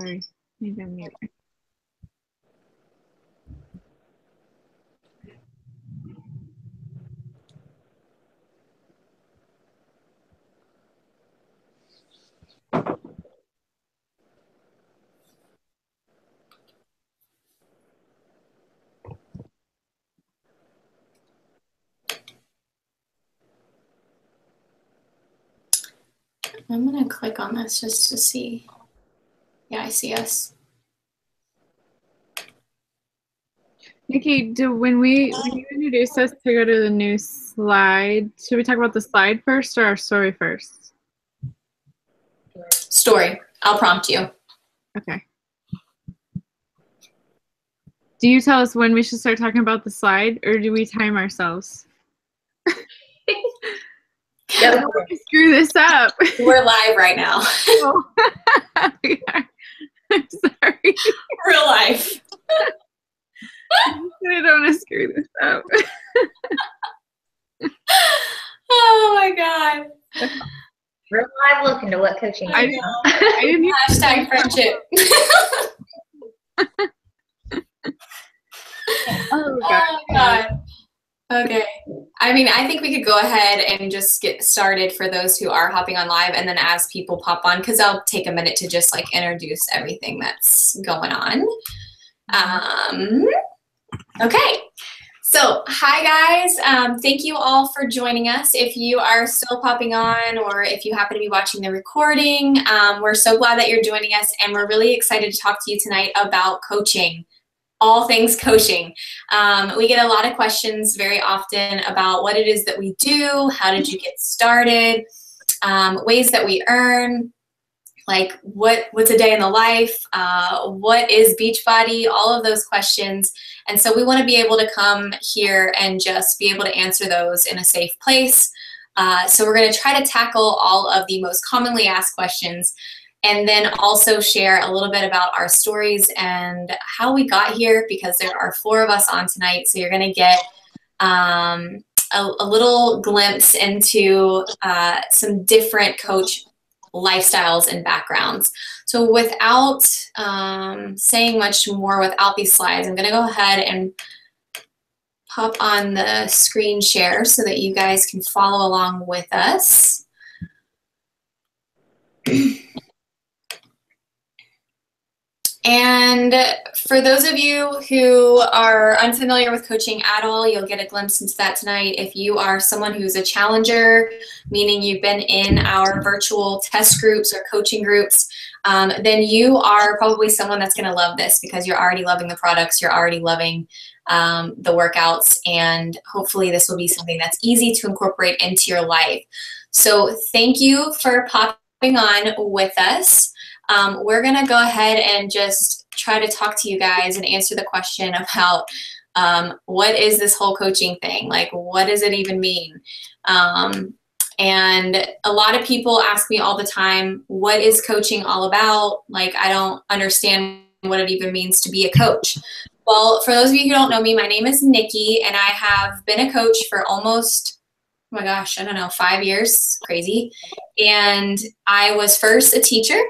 Sorry. Need to mute. I'm gonna click on this just to see. Yeah, I see us. Nikki, when you introduce us to go to the new slide, should we talk about the slide first or our story first? Story. I'll prompt you. Okay. Do you tell us when we should start talking about the slide, or do we time ourselves? Yep. Screw this up. We're live right now. Oh. We are. I'm sorry. Real life. I don't want to screw this up. Oh my God. Real live look into what coaching is. I didn't hashtag friendship. Oh God. Oh God. Okay. I mean, I think we could go ahead and just get started for those who are hopping on live, and then as people pop on, because I'll take a minute to just like introduce everything that's going on. Okay. So, hi guys. Thank you all for joining us. If you are still popping on, or if you happen to be watching the recording, we're so glad that you're joining us, and we're really excited to talk to you tonight about coaching. All things coaching. We get a lot of questions very often about what it is that we do, how did you get started, ways that we earn, like what's a day in the life, what is Beachbody, all of those questions. And so we want to be able to come here and just be able to answer those in a safe place. So we're going to try to tackle all of the most commonly asked questions, and then also share a little bit about our stories and how we got here, because there are 4 of us on tonight. So you're going to get a little glimpse into some different coach lifestyles and backgrounds. So without saying much more, without these slides, I'm going to go ahead and pop on the screen share so that you guys can follow along with us. And for those of you who are unfamiliar with coaching at all, you'll get a glimpse into that tonight. If you are someone who's a challenger, meaning you've been in our virtual test groups or coaching groups, then you are probably someone that's going to love this, because you're already loving the products, you're already loving the workouts, and hopefully this will be something that's easy to incorporate into your life. So thank you for popping on with us. We're going to go ahead and just try to talk to you guys and answer the question about what is this whole coaching thing? Like, what does it even mean? And a lot of people ask me all the time, what is coaching all about? Like, I don't understand what it even means to be a coach. Well, for those of you who don't know me, my name is Nikki, and I have been a coach for almost, oh my gosh, I don't know, 5 years, crazy. And I was first a teacher.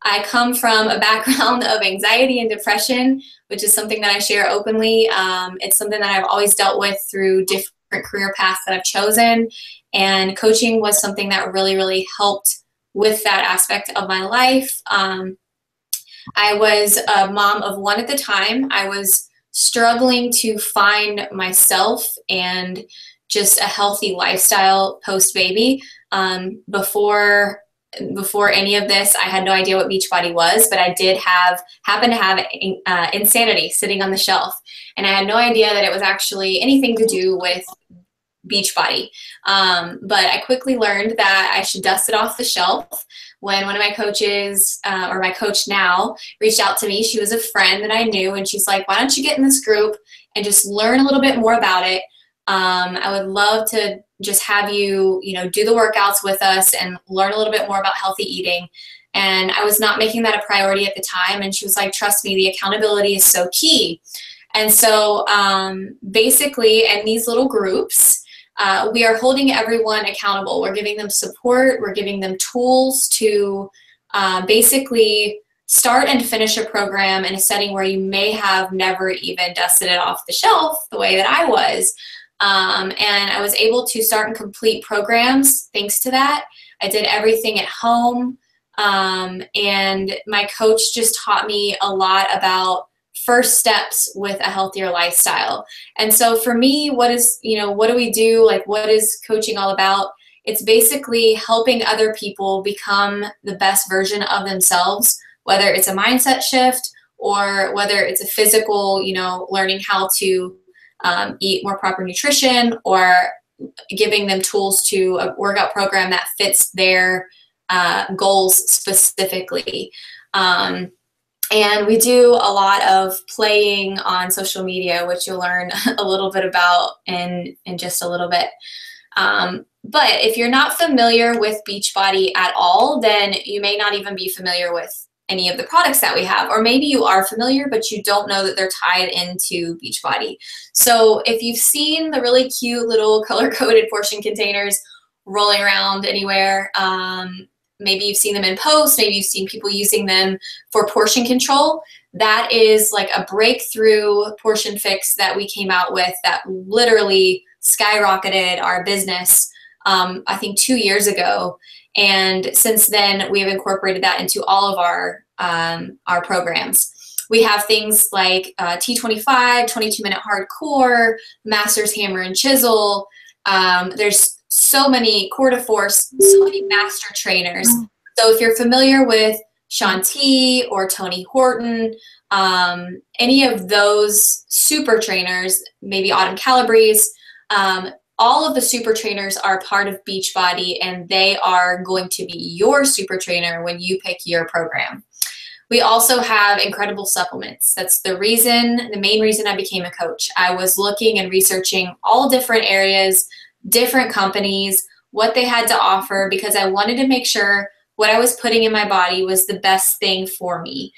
I come from a background of anxiety and depression, which is something that I share openly. It's something that I've always dealt with through different career paths that I've chosen. And coaching was something that really, really helped with that aspect of my life. I was a mom of 1 at the time. I was struggling to find myself and just a healthy lifestyle post-baby. Before any of this, I had no idea what Beachbody was, but I did happen to have Insanity sitting on the shelf. And I had no idea that it was actually anything to do with Beachbody. But I quickly learned that I should dust it off the shelf when one of my coaches, or my coach now, reached out to me. She was a friend that I knew, and she's like, why don't you get in this group and just learn a little bit more about it? I would love to just have you, do the workouts with us and learn a little bit more about healthy eating. And I was not making that a priority at the time. And she was like, trust me, the accountability is so key. And so basically in these little groups, we are holding everyone accountable. We're giving them support. We're giving them tools to basically start and finish a program in a setting where you may have never even dusted it off the shelf the way that I was. And I was able to start and complete programs thanks to that. I did everything at home. And my coach just taught me a lot about first steps with a healthier lifestyle. And so for me, what do we do? Like, what is coaching all about? It's basically helping other people become the best version of themselves, whether it's a mindset shift or whether it's a physical, learning how to eat more proper nutrition, or giving them tools to a workout program that fits their goals specifically. And we do a lot of playing on social media, which you'll learn a little bit about in just a little bit. But if you're not familiar with Beachbody at all, then you may not even be familiar with any of the products that we have. Or maybe you are familiar, but you don't know that they're tied into Beachbody. So if you've seen the really cute little color-coded portion containers rolling around anywhere, maybe you've seen them in posts, maybe you've seen people using them for portion control. That is like a breakthrough portion fix that we came out with that literally skyrocketed our business, I think 2 years ago. And since then, we have incorporated that into all of our programs. We have things like T25, 22-minute hardcore, Master's Hammer and Chisel. There's so many Core to Force, so many master trainers. So if you're familiar with Shaun T or Tony Horton, any of those super trainers, maybe Autumn Calabrese, all of the super trainers are part of Beachbody, and they are going to be your super trainer when you pick your program. We also have incredible supplements. That's the main reason I became a coach. I was looking and researching all different areas, different companies, what they had to offer, because I wanted to make sure what I was putting in my body was the best thing for me.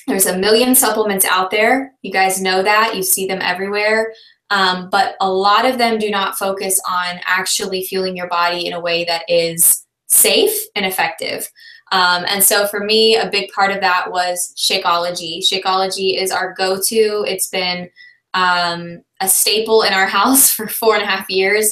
There's a million supplements out there. You guys know that. You see them everywhere. But a lot of them do not focus on actually fueling your body in a way that is safe and effective. And so for me, a big part of that was Shakeology. Shakeology is our go-to. It's been a staple in our house for 4.5 years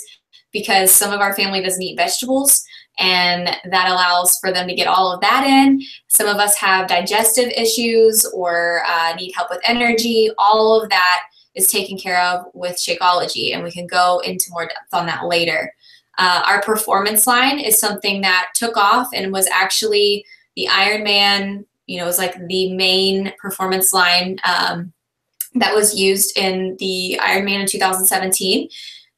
because some of our family doesn't eat vegetables, and that allows for them to get all of that in. Some of us have digestive issues or need help with energy. All of that is taken care of with Shakeology, and we can go into more depth on that later. Our performance line is something that took off and was actually the Ironman, it was like the main performance line that was used in the Ironman in 2017.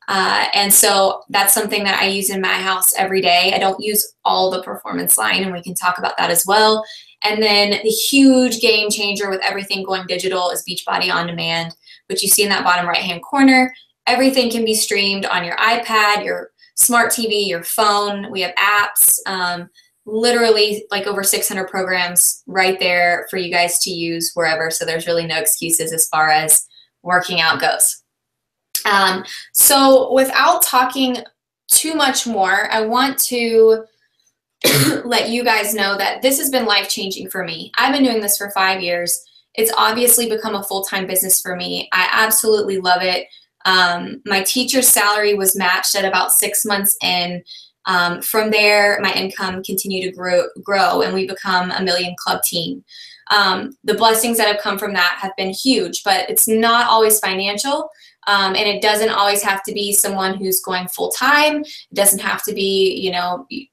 And so that's something that I use in my house every day. I don't use all the performance line, and we can talk about that as well. And then the huge game changer with everything going digital is Beachbody On Demand, which you see in that bottom right-hand corner. Everything can be streamed on your iPad, your smart TV, your phone. We have apps, literally like over 600 programs right there for you guys to use wherever. So there's really no excuses as far as working out goes. So without talking too much more, I want to let you guys know that this has been life-changing for me. I've been doing this for 5 years. It's obviously become a full-time business for me. I absolutely love it. My teacher's salary was matched at about 6 months in. From there, my income continued to grow, and we become a million club team. The blessings that have come from that have been huge, but it's not always financial. And it doesn't always have to be someone who's going full-time. It doesn't have to be,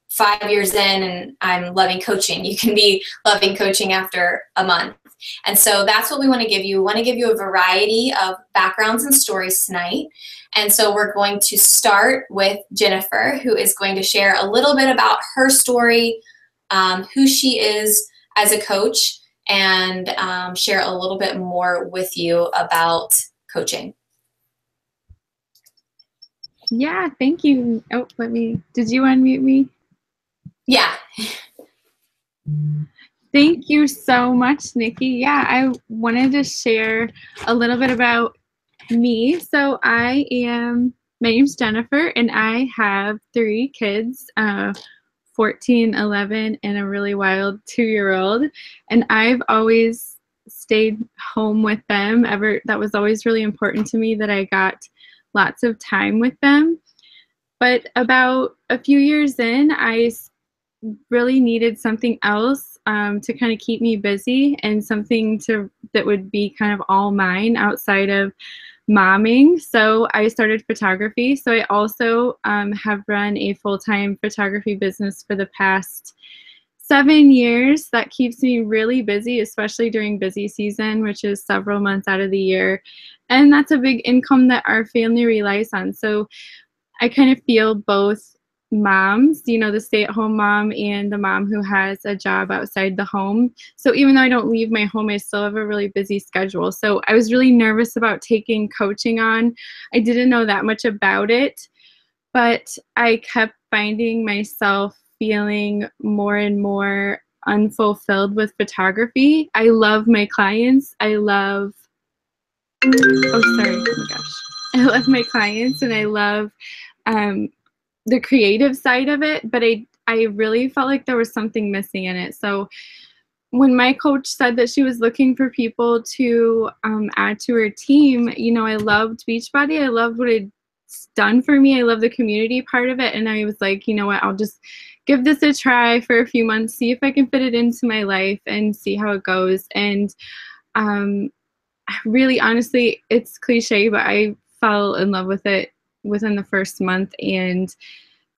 5 years in and I'm loving coaching. You can be loving coaching after a month. And so that's what we want to give you. We want to give you a variety of backgrounds and stories tonight. And so we're going to start with Jennifer, who is going to share a little bit about her story, who she is as a coach, and share a little bit more with you about coaching. Yeah, thank you. Oh, did you unmute me? Yeah. Thank you so much, Nikki. Yeah, I wanted to share a little bit about me. So my name's Jennifer, and I have 3 kids, 14, 11, and a really wild 2-year-old. And I've always stayed home with them. That was always really important to me, that I got lots of time with them. But about a few years in, I really needed something else to kind of keep me busy, and something that would be kind of all mine outside of momming. So I started photography. So I also have run a full-time photography business for the past 7 years. That keeps me really busy, especially during busy season, which is several months out of the year. And that's a big income that our family relies on. So I kind of feel both moms, the stay-at-home mom and the mom who has a job outside the home. So even though I don't leave my home, I still have a really busy schedule. So I was really nervous about taking coaching on. I didn't know that much about it, but I kept finding myself feeling more and more unfulfilled with photography. I love my clients. I love my clients, and I love the creative side of it, but I really felt like there was something missing in it. So when my coach said that she was looking for people to add to her team, I loved Beachbody. I loved what it's done for me. I love the community part of it. And I was like, you know what, I'll just give this a try for a few months, see if I can fit it into my life and see how it goes. And really, honestly, it's cliche, but I fell in love with it within the first month, and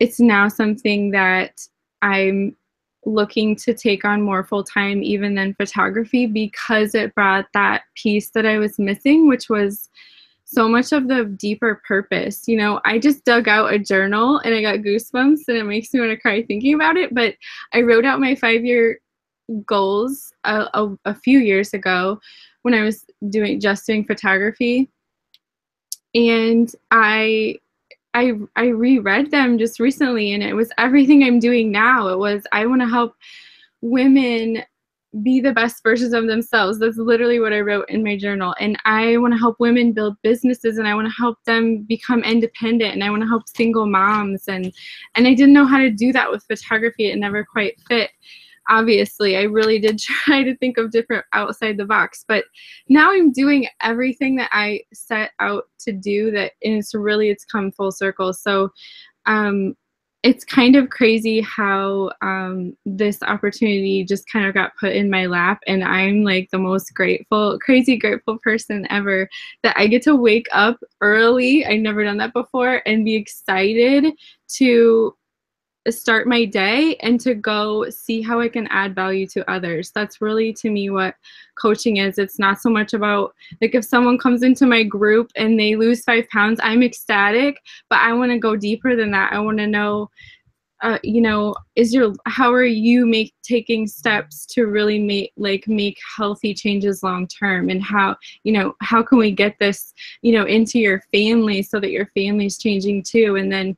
it's now something that I'm looking to take on more full-time even than photography, because it brought that piece that I was missing, which was so much of the deeper purpose. I just dug out a journal and I got goosebumps, and it makes me want to cry thinking about it. But I wrote out my 5-year goals a few years ago when I was doing photography, and I reread them just recently, and it was everything I'm doing now. It was, I want to help women be the best versions of themselves. That's literally what I wrote in my journal. And I want to help women build businesses, and I want to help them become independent, and I want to help single moms. And I didn't know how to do that with photography. It never quite fit. Obviously, I really did try to think of different outside the box, but now I'm doing everything that I set out to do, and it's come full circle. So it's kind of crazy how this opportunity just kind of got put in my lap, and I'm like the most crazy grateful person ever that I get to wake up early. I've never done that before, and be excited to start my day and to go see how I can add value to others. That's really, to me, what coaching is. It's not so much about, like, if someone comes into my group and they lose 5 pounds, I'm ecstatic, but I want to go deeper than that. I want to know, how are you taking steps to really make healthy changes long term, and how can we get this into your family so that your family's changing too, and then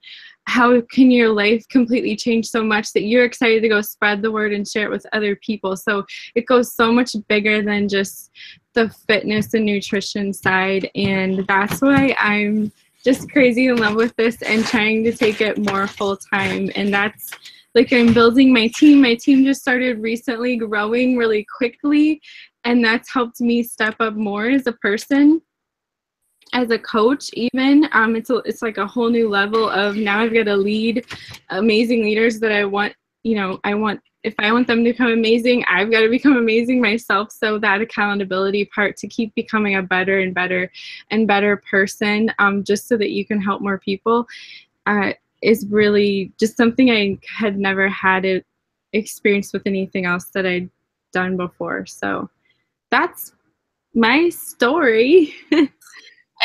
how can your life completely change so much that you're excited to go spread the word and share it with other people. So it goes so much bigger than just the fitness and nutrition side, and that's why I'm just crazy in love with this and trying to take it more full time. And that's, like, I'm building my team. My team just started recently growing really quickly, and that's helped me step up more as a person, as a coach even. It's like a whole new level of, now I've got to lead amazing leaders that I want, if I want them to become amazing, I've got to become amazing myself. So that accountability part to keep becoming a better and better and better person, just so that you can help more people, is really just something I had never had experience with anything else that I'd done before. So that's my story.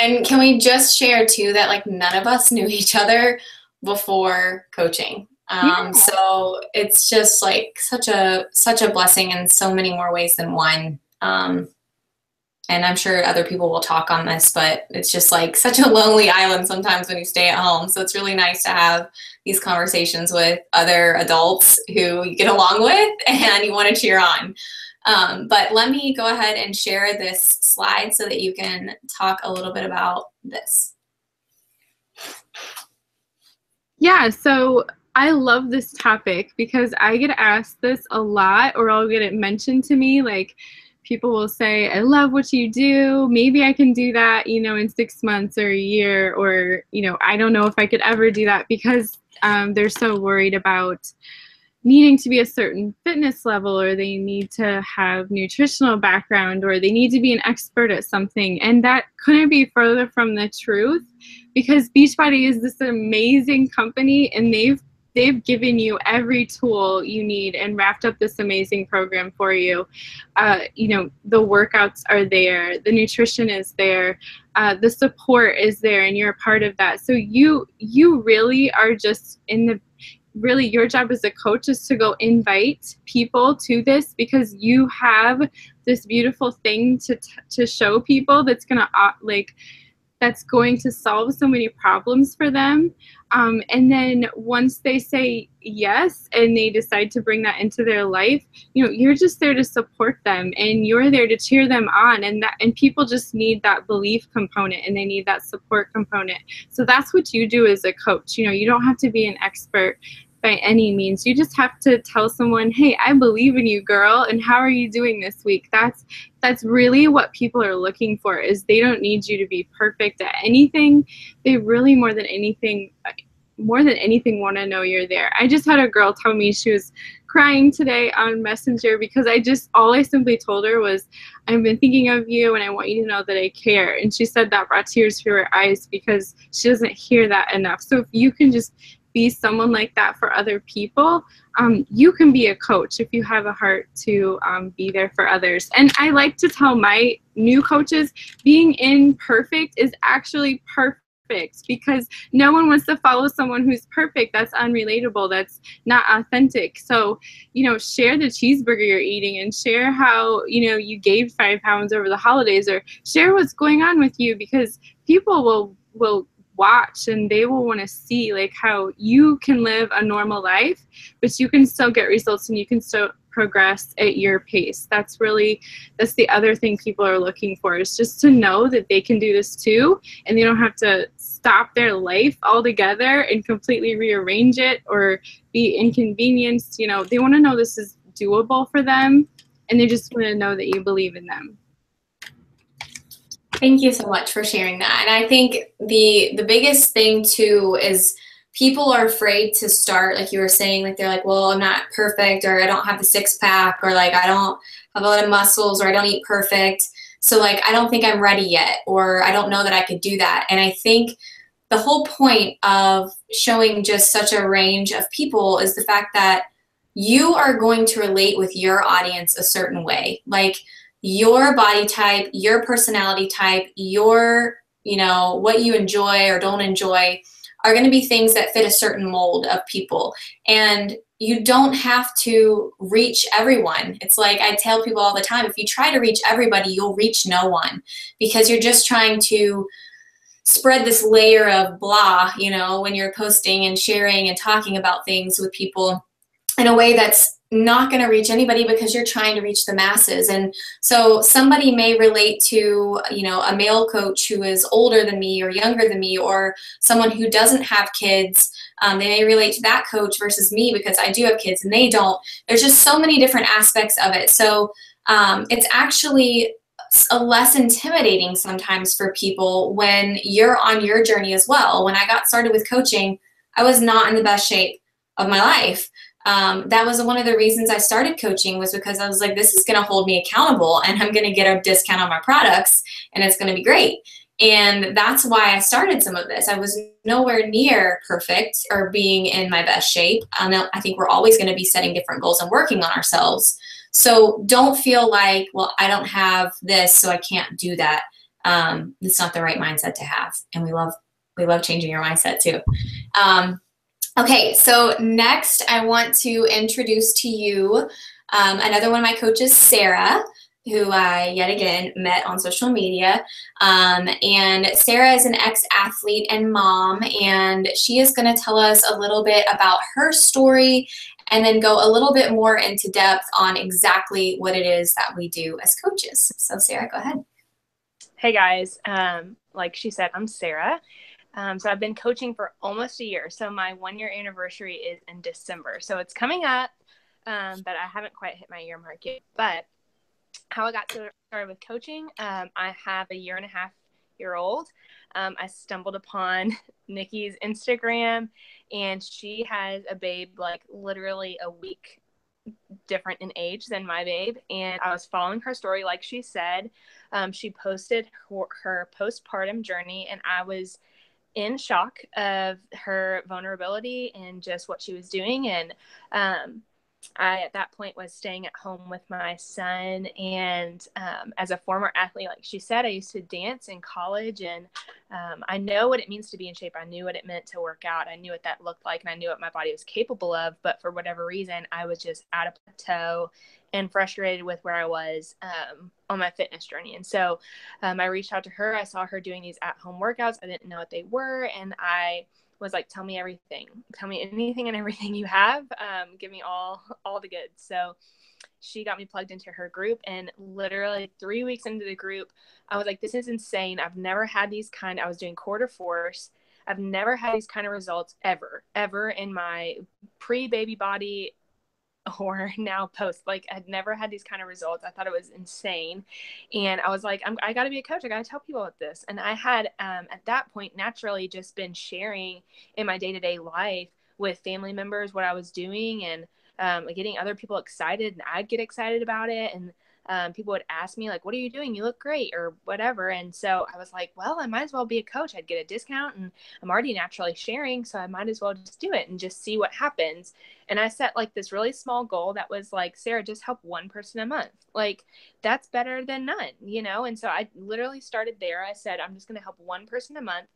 And can we just share too that, like, none of us knew each other before coaching. Yeah. So it's just like such a blessing in so many more ways than one. And I'm sure other people will talk on this, but it's just like such a lonely island sometimes when you stay at home. So it's really nice to have these conversations with other adults who you get along with and you want to cheer on. But let me go ahead and share this slide so that you can talk a little bit about this. Yeah, so I love this topic because I get asked this a lot, or I'll get it mentioned to me. Like, people will say, I love what you do. Maybe I can do that, you know, in 6 months or a year, or, you know, I don't know if I could ever do that, because they're so worried about needing to be a certain fitness level, or they need to have nutritional background, or they need to be an expert at something. And that couldn't be further from the truth, because Beachbody is this amazing company, and they've given you every tool you need and wrapped up this amazing program for you. You know, the workouts are there, the nutrition is there, the support is there, and you're a part of that. So you really are just really your job as a coach is to go invite people to this, because you have this beautiful thing to show people that's gonna that's going to solve so many problems for them. And then once they say yes and they decide to bring that into their life, you know, you're just there to support them, and you're there to cheer them on. And people just need that belief component, and they need that support component. So that's what you do as a coach. You know, you don't have to be an expert by any means. You just have to tell someone, hey, I believe in you, girl, and how are you doing this week? That's really what people are looking for, is they don't need you to be perfect at anything. They really, more than anything want to know you're there. I just had a girl tell me she was crying today on Messenger, because all I simply told her was, I've been thinking of you, and I want you to know that I care. And she said that brought tears to her eyes, because she doesn't hear that enough. So if you can just be someone like that for other people, you can be a coach if you have a heart to be there for others. And I like to tell my new coaches, being imperfect is actually perfect, because no one wants to follow someone who's perfect. That's unrelatable. That's not authentic. So, you know, share the cheeseburger you're eating, and share how, you know, you gained 5 pounds over the holidays, or share what's going on with you, because people will watch, and they will want to see like how you can live a normal life, but you can still get results, and you can still progress at your pace. That's the other thing people are looking for, is just to know that they can do this too, and they don't have to stop their life altogether and completely rearrange it or be inconvenienced. You know, they want to know this is doable for them, and they just want to know that you believe in them. Thank you so much for sharing that. And I think the biggest thing too is people are afraid to start, like you were saying, like they're like, well, I'm not perfect, or I don't have the 6-pack, or like I don't have a lot of muscles, or I don't eat perfect. So like, I don't think I'm ready yet, or I don't know that I could do that. And I think the whole point of showing just such a range of people is the fact that you are going to relate with your audience a certain way. Like, your body type, your personality type, your, you know, what you enjoy or don't enjoy are going to be things that fit a certain mold of people. And you don't have to reach everyone. It's like I tell people all the time, if you try to reach everybody, you'll reach no one, because you're just trying to spread this layer of blah, you know, when you're posting and sharing and talking about things with people in a way that's not going to reach anybody, because you're trying to reach the masses. And so somebody may relate to, you know, a male coach who is older than me or younger than me, or someone who doesn't have kids. They may relate to that coach versus me, because I do have kids and they don't. There's just so many different aspects of it. So it's actually less intimidating sometimes for people when you're on your journey as well. When I got started with coaching, I was not in the best shape of my life. That was one of the reasons I started coaching, was because I was like, this is going to hold me accountable, and I'm going to get a discount on my products, and it's going to be great. And that's why I started some of this. I was nowhere near perfect or being in my best shape. I think we're always going to be setting different goals and working on ourselves. So don't feel like, well, I don't have this, so I can't do that. It's not the right mindset to have. And we love changing your mindset too. Okay, so next I want to introduce to you another one of my coaches, Sarah, who I yet again met on social media. And Sarah is an ex-athlete and mom, and she is going to tell us a little bit about her story, and then go a little bit more into depth on exactly what it is that we do as coaches. So Sarah, go ahead. Hey guys, like she said, I'm Sarah. So I've been coaching for almost a year. So my 1-year anniversary is in December. So it's coming up, but I haven't quite hit my year mark yet. But how I got started with coaching, I have a 1.5-year-old. I stumbled upon Nikki's Instagram, and she has a babe like literally a week different in age than my babe. And I was following her story, like she said. She posted her postpartum journey, and I was in shock of her vulnerability and just what she was doing. And I, at that point, was staying at home with my son. And as a former athlete, like she said, I used to dance in college, and I know what it means to be in shape. I knew what it meant to work out. I knew what that looked like, and I knew what my body was capable of. But for whatever reason, I was just at a plateau and frustrated with where I was on my fitness journey. And so I reached out to her. I saw her doing these at-home workouts. I didn't know what they were, and I was like, tell me everything. Tell me anything and everything you have. Give me all the goods. So she got me plugged into her group, and literally 3 weeks into the group, I was like, this is insane. I've never had these I was doing quarter force. I've never had these kind of results ever in my pre-baby body or now post. Like, I'd never had these kind of results. I thought it was insane. And I was like, I got to be a coach. I got to tell people about this. And I had, at that point, naturally just been sharing in my day-to-day life with family members what I was doing, and getting other people excited, and I'd get excited about it. And people would ask me, like, what are you doing? You look great, or whatever. And so I was like, well, I might as well be a coach. I'd get a discount, and I'm already naturally sharing, so I might as well just do it and just see what happens. And I set like this really small goal that was like, Sarah, just help one person a month. Like, that's better than none, you know? And so I literally started there. I said, I'm just going to help one person a month.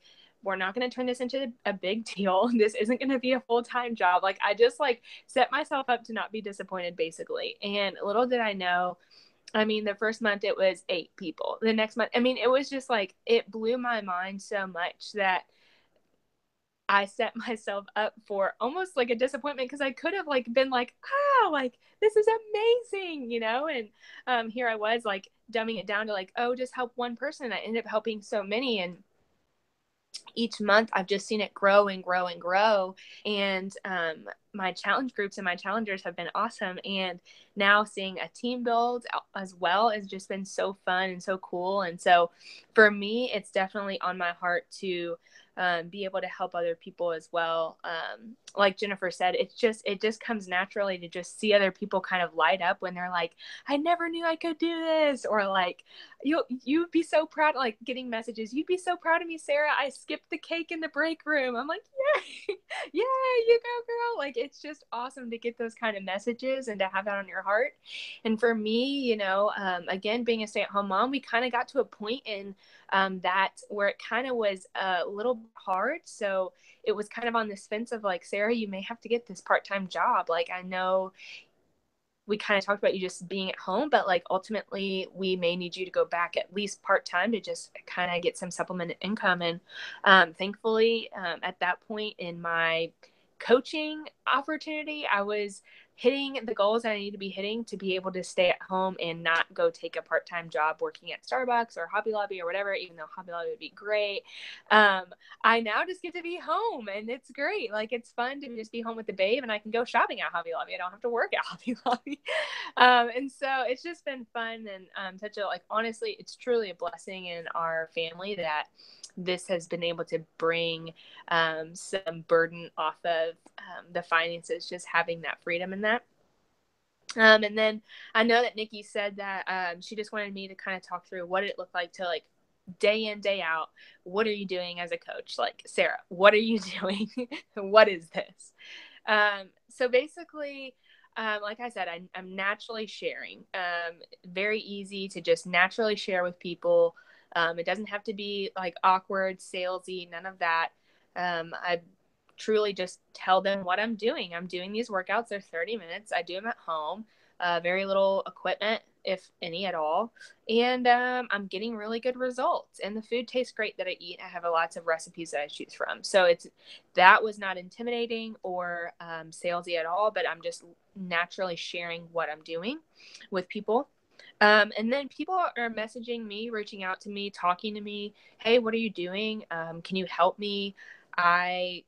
We're not going to turn this into a big deal. This isn't going to be a full-time job. Like, I just like set myself up to not be disappointed, basically. And little did I know, I mean, the first month it was 8 people. The next month, I mean, it was just like, it blew my mind so much that I set myself up for almost like a disappointment, because I could have like been like, like, this is amazing, you know? And here I was like dumbing it down to like, oh, just help one person. I ended up helping so many. And each month I've just seen it grow and grow and grow. And my challenge groups and my challengers have been awesome. And now seeing a team build as well has just been so fun and so cool. And so for me, it's definitely on my heart to be able to help other people as well. Like Jennifer said, it just comes naturally to just see other people kind of light up when they're like, I never knew I could do this. Or like, you'd be so proud, like getting messages, you'd be so proud of me, Sarah. I skipped the cake in the break room. I'm like, yay, yeah, you go, girl. Like, it's just awesome to get those kind of messages and to have that on your heart. And for me, you know, again, being a stay-at-home mom, we kind of got to a point in that where it kind of was a little hard. So it was kind of on this fence of like, Sarah, you may have to get this part-time job. Like, I know we kind of talked about you just being at home, but like ultimately we may need you to go back at least part-time to just kind of get some supplemented income. And thankfully, at that point in my coaching opportunity, I was hitting the goals I need to be hitting to be able to stay at home and not go take a part-time job working at Starbucks or Hobby Lobby or whatever, even though Hobby Lobby would be great. I now just get to be home, and it's great. Like, it's fun to just be home with the babe, and I can go shopping at Hobby Lobby. I don't have to work at Hobby Lobby. And so it's just been fun, and such a, like, honestly, it's truly a blessing in our family that this has been able to bring some burden off of the finances, just having that freedom in that. And then I know that Nikki said that she just wanted me to kind of talk through what it looked like to, like, day in, day out, what are you doing as a coach? Like, Sarah, what are you doing? What is this? So basically, like I said, I'm naturally sharing. Very easy to just naturally share with people. It doesn't have to be like awkward, salesy, none of that. I truly just tell them what I'm doing. I'm doing these workouts. They're 30 minutes. I do them at home. Very little equipment, if any at all. And I'm getting really good results. And the food tastes great that I eat. I have lots of recipes that I choose from. So that was not intimidating or salesy at all, but I'm just naturally sharing what I'm doing with people. And then people are messaging me, reaching out to me, talking to me. Hey, what are you doing? Can you help me? I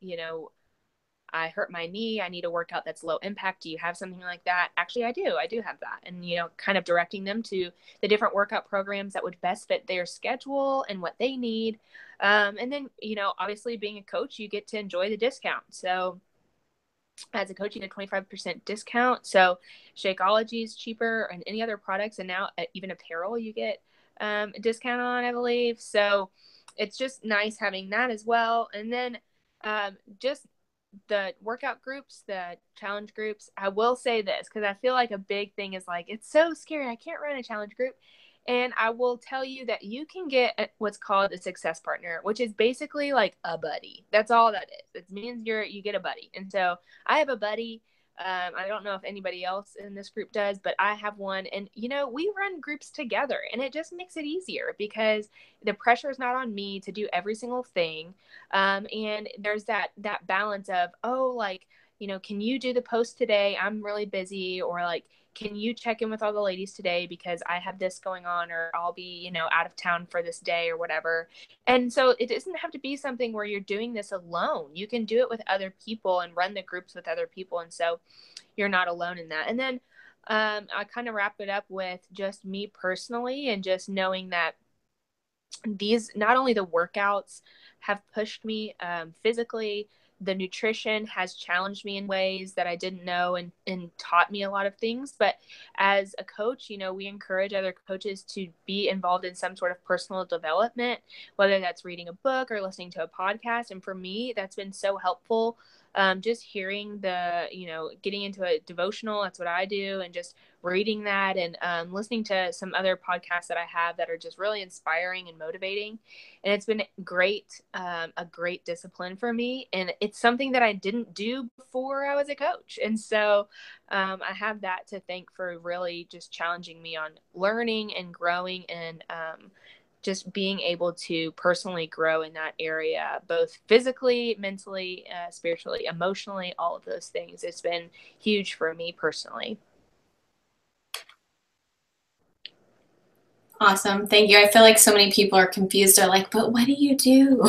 hurt my knee. I need a workout that's low impact. Do you have something like that? Actually, I do. I do have that. And, kind of directing them to the different workout programs that would best fit their schedule and what they need. And then, obviously being a coach, you get to enjoy the discount. So as a coach, you get a 25% discount. So Shakeology is cheaper and any other products. And now even apparel, you get a discount on, I believe. So it's just nice having that as well. And then just the workout groups, the challenge groups, I will say this, because I feel like a big thing is like, it's so scary. I can't run a challenge group. And I will tell you that you can get what's called a success partner, which is basically like a buddy. That's all that is. It means you get a buddy. And so I have a buddy. I don't know if anybody else in this group does, but I have one. And, we run groups together, and it just makes it easier because the pressure is not on me to do every single thing. And there's that balance of, can you do the post today? I'm really busy. Or like, can you check in with all the ladies today because I have this going on, or I'll be, out of town for this day or whatever. And so it doesn't have to be something where you're doing this alone. You can do it with other people and run the groups with other people. And so you're not alone in that. And then I kind of wrap it up with just me personally, and just knowing that not only the workouts have pushed me physically, the nutrition has challenged me in ways that I didn't know and taught me a lot of things. But as a coach, we encourage other coaches to be involved in some sort of personal development, whether that's reading a book or listening to a podcast. And for me, that's been so helpful. Just hearing getting into a devotional, that's what I do, and just reading that and listening to some other podcasts that I have that are just really inspiring and motivating. And it's been great, a great discipline for me. And it's something that I didn't do before I was a coach. And so I have that to thank for really just challenging me on learning and growing, and just being able to personally grow in that area, both physically, mentally, spiritually, emotionally, all of those things. It's been huge for me personally. Awesome. Thank you. I feel like so many people are confused. They're like, but what do you do?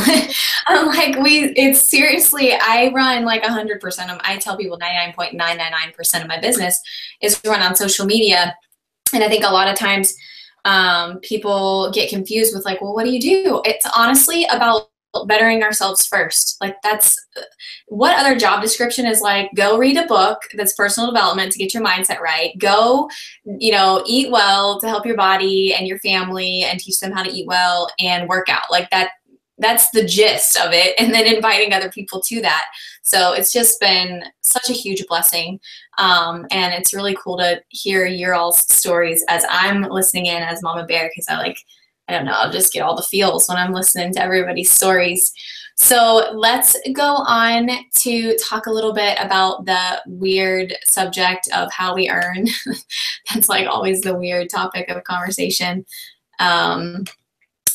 I'm like, it's seriously, I run like 100% of, I tell people 99.999% of my business is run on social media. And I think a lot of times people get confused with like, well, what do you do? It's honestly about bettering ourselves first. Like, that's what other job description is like, go read a book that's personal development to get your mindset right. Go, eat well to help your body and your family and teach them how to eat well, and work out. Like that's the gist of it. And then inviting other people to that. So it's just been such a huge blessing. And it's really cool to hear your all's stories as I'm listening in as Mama Bear, because I don't know, I'll just get all the feels when I'm listening to everybody's stories. So let's go on to talk a little bit about the weird subject of how we earn. That's like always the weird topic of conversation.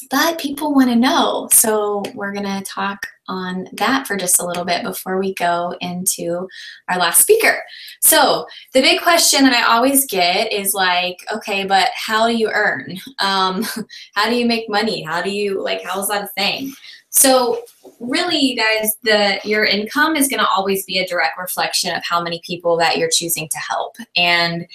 But people want to know. So we're going to talk on that for just a little bit before we go into our last speaker. So the big question that I always get is like, okay, but how do you earn? How do you make money? How is that a thing? So really, guys, your income is going to always be a direct reflection of how many people that you're choosing to help. And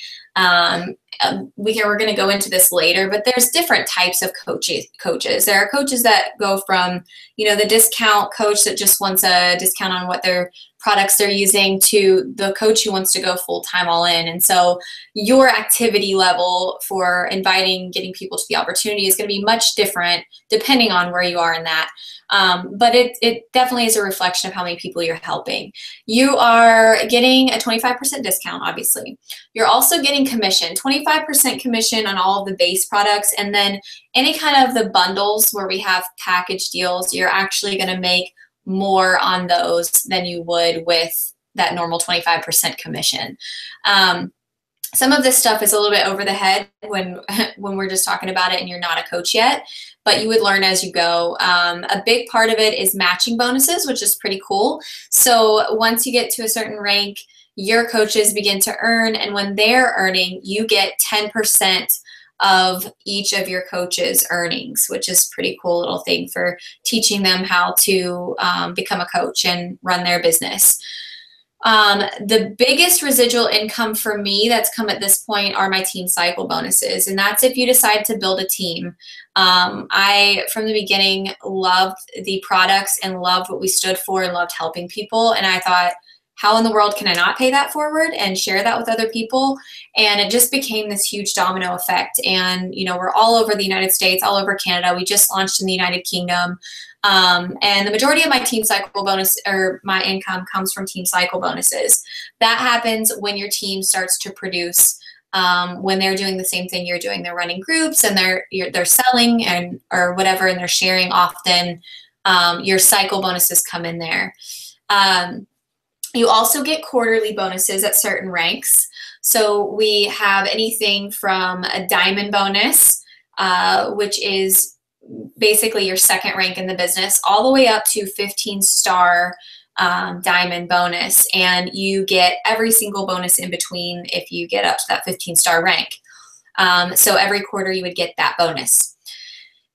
we're going to go into this later, but there's different types of coaches. There are coaches that go from, the discount coach that just wants a discount on what their products they're using, to the coach who wants to go full-time all in. And so your activity level for getting people to the opportunity is going to be much different depending on where you are in that. But it definitely is a reflection of how many people you're helping. You are getting a 25% discount, obviously. You're also getting commission, 25% commission on all of the base products. And then any kind of the bundles where we have package deals, you're actually going to make more on those than you would with that normal 25% commission. Some of this stuff is a little bit over the head when we're just talking about it and you're not a coach yet, but you would learn as you go. A big part of it is matching bonuses, which is pretty cool. So once you get to a certain rank, your coaches begin to earn, and when they're earning, you get 10% of each of your coaches' earnings, which is a pretty cool little thing for teaching them how to become a coach and run their business. The biggest residual income for me that's come at this point are my team cycle bonuses. And that's if you decide to build a team. I, from the beginning, loved the products and loved what we stood for and loved helping people. And I thought, how in the world can I not pay that forward and share that with other people? And it just became this huge domino effect. And, you know, we're all over the United States, all over Canada. We just launched in the United Kingdom. And the majority of my team cycle bonus, or my income, comes from team cycle bonuses. That happens when your team starts to produce, when they're doing the same thing you're doing. They're running groups and they're selling and or whatever, and they're sharing often. Your cycle bonuses come in there. You also get quarterly bonuses at certain ranks. So we have anything from a diamond bonus, which is basically your second rank in the business, all the way up to 15-star diamond bonus. And you get every single bonus in between if you get up to that 15-star rank. So every quarter you would get that bonus.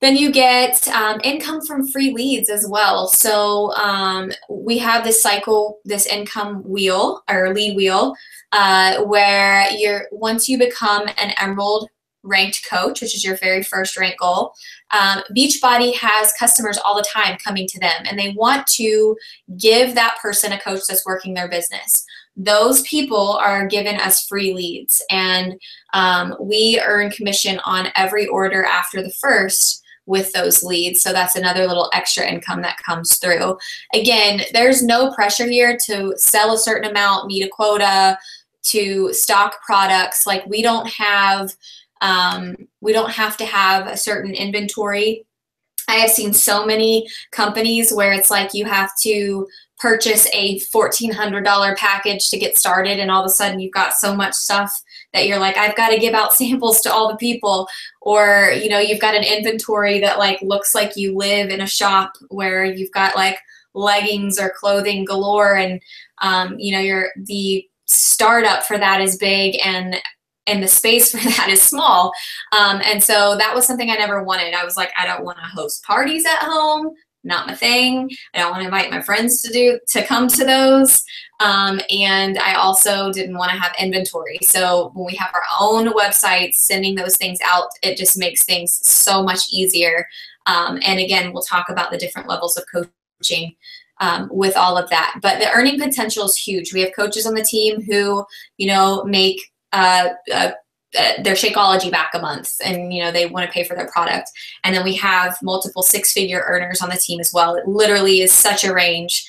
Then you get income from free leads as well. So we have this income wheel or lead wheel where once you become an Emerald ranked coach, which is your very first rank goal, Beachbody has customers all the time coming to them, and they want to give that person a coach that's working their business. Those people are given us free leads, and we earn commission on every order after the first with those leads. So that's another little extra income that comes through. Again, there's no pressure here to sell a certain amount, meet a quota, to stock products. Like we don't have to have a certain inventory. I have seen so many companies where it's like you have to purchase a $1,400 package to get started, and all of a sudden you've got so much stuff that you're like, I've got to give out samples to all the people. Or, you know, you've got an inventory that like looks like you live in a shop where you've got like leggings or clothing galore, and you know, the startup for that is big and the space for that is small. And so that was something I never wanted. I was like, I don't want to host parties at home. Not my thing. I don't want to invite my friends to come to those. And I also didn't want to have inventory. So when we have our own website, sending those things out, it just makes things so much easier. And again, we'll talk about the different levels of coaching with all of that. But the earning potential is huge. We have coaches on the team who, you know, make their Shakeology back a month, and you know, they want to pay for their product. And then we have multiple six-figure earners on the team as well. It literally is such a range.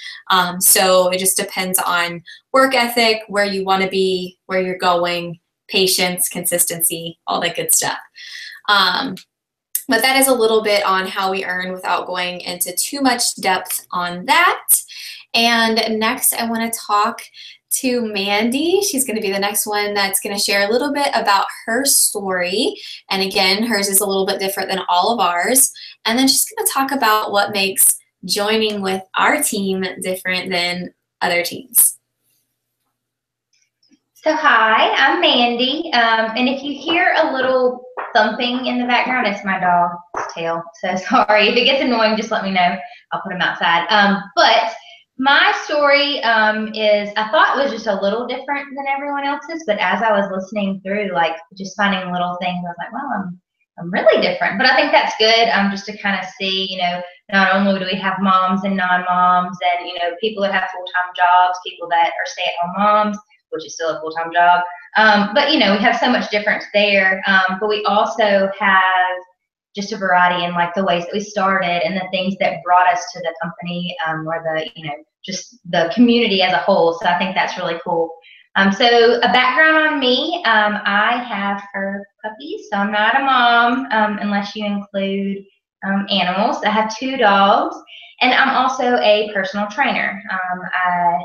So it just depends on work ethic, where you want to be, where you're going, patience, consistency, all that good stuff. But that is a little bit on how we earn without going into too much depth on that. And next I want to talk to Mandy. She's going to be the next one that's going to share a little bit about her story. And again, hers is a little bit different than all of ours. And then she's going to talk about what makes joining with our team different than other teams. So hi, I'm Mandy. And if you hear a little thumping in the background, it's my dog's tail. So sorry. If it gets annoying, just let me know. I'll put him outside. But my story is, I thought it was just a little different than everyone else's, but as I was listening through, like just finding little things, I was like, well, I'm really different. But I think that's good, just to kind of see, you know, not only do we have moms and non-moms, and, you know, people that have full-time jobs, people that are stay-at-home moms, which is still a full-time job. But, you know, we have so much difference there. But we also have just a variety in like the ways that we started and the things that brought us to the company, or the, you know, just the community as a whole. So I think that's really cool. So a background on me, I have fur puppies, so I'm not a mom unless you include animals. I have 2 dogs, and I'm also a personal trainer. I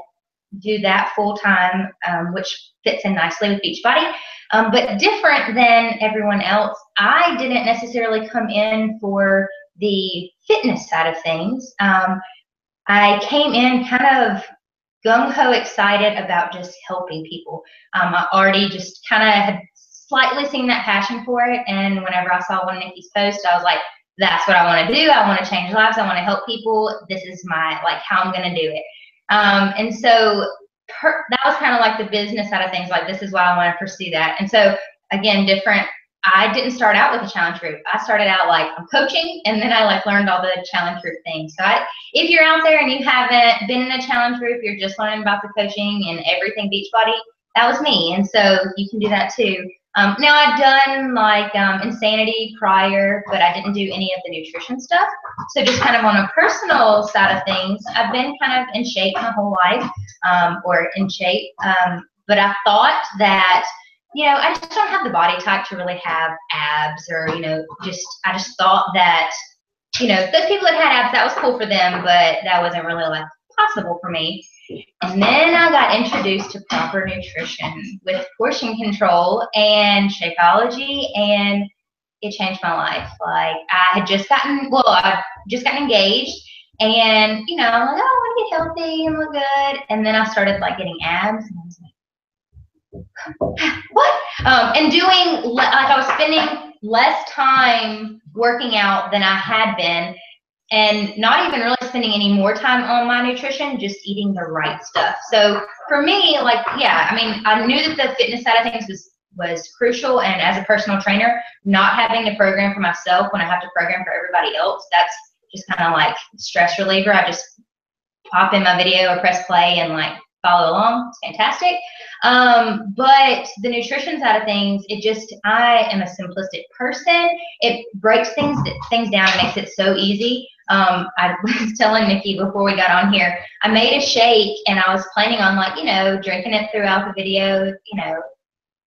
do that full time, which fits in nicely with Beachbody. But different than everyone else, I didn't necessarily come in for the fitness side of things. I came in kind of gung-ho excited about just helping people. I already just kind of had slightly seen that passion for it. And whenever I saw one of Nikki's posts, I was like, that's what I want to do. I want to change lives. I want to help people. This is my, like, how I'm going to do it. And so that was kind of like the business side of things. Like, this is why I want to pursue that. And so, again, I didn't start out with a challenge group. I started out like I'm coaching, and then I like learned all the challenge group things. So if you're out there and you haven't been in a challenge group, you're just learning about the coaching and everything Beachbody, that was me. And so you can do that too. Now I've done like Insanity prior, but I didn't do any of the nutrition stuff. So just kind of on a personal side of things, I've been kind of in shape my whole life, or in shape. But I thought that, you know, I just don't have the body type to really have abs, or, you know, I just thought that, you know, those people that had abs, that was cool for them, but that wasn't really like possible for me. And then I got introduced to proper nutrition with portion control and Shakeology, and it changed my life. Like, I'd just gotten engaged, and, you know, I'm like, oh, I want to get healthy and look good. And then I started like getting abs, and I was like, what? And doing, like, I was spending less time working out than I had been, and not even really spending any more time on my nutrition, just eating the right stuff. So for me, like, yeah, I mean, I knew that the fitness side of things was crucial, and as a personal trainer, not having to program for myself when I have to program for everybody else, that's just kind of like stress reliever. I just pop in my video or press play and like follow along. It's fantastic. But the nutrition side of things, I am a simplistic person. It breaks things down and makes it so easy. I was telling Nikki before we got on here, I made a shake, and I was planning on, like, you know, drinking it throughout the video, you know,